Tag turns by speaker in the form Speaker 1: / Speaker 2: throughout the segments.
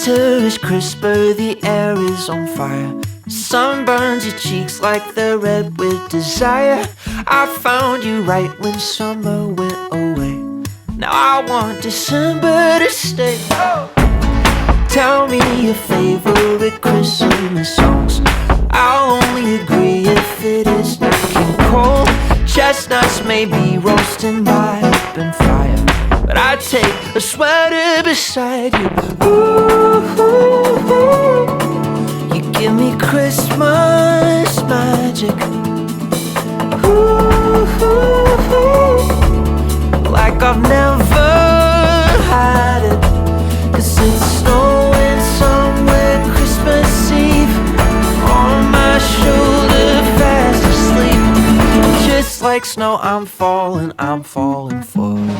Speaker 1: winter is crisper, the air is on fire. Sun burns your cheeks like they're red with desire. I found you right when summer went away. Now I want December to stay. Tell me your favorite Christmas songs. I'll only agree if it is not King Cole. Chestnuts may be roasting by open fire, but I'd take a sweater beside you. Ooh, ooh, ooh. You give me Christmas magic. Ooh, ooh, ooh. Like I've never had it. 'Cause it's snowing somewhere Christmas Eve, on my shoulder fast asleep. Just like snow, I'm falling for you.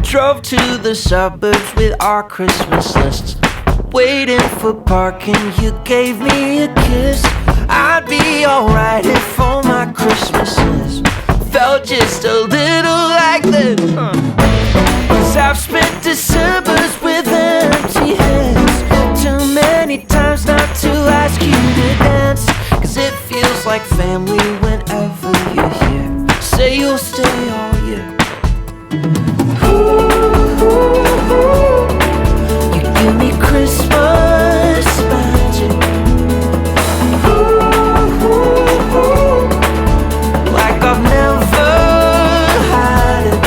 Speaker 1: Drove to the suburbs with our Christmas lists, waiting for parking, you gave me a kiss. I'd be alright if all my Christmases felt just a little like this. 'Cause I've spent Decembers with empty hands, too many times not to ask you to dance. 'Cause it feels like family whenever you're here. Say you'll stay all year. You give me Christmas magic. Like I've never had it.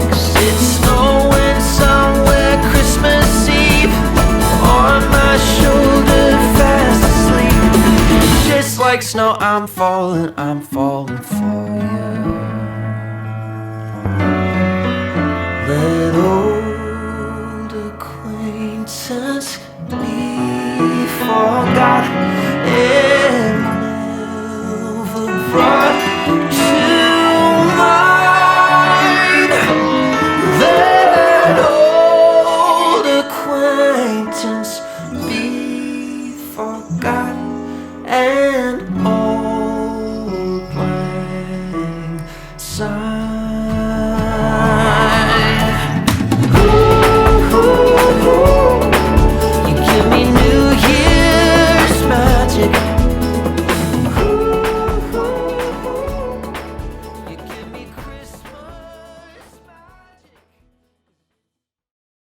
Speaker 1: 'Cause it's snowing somewhere Christmas Eve, on my shoulder fast asleep. Just like snow, I'm falling for you.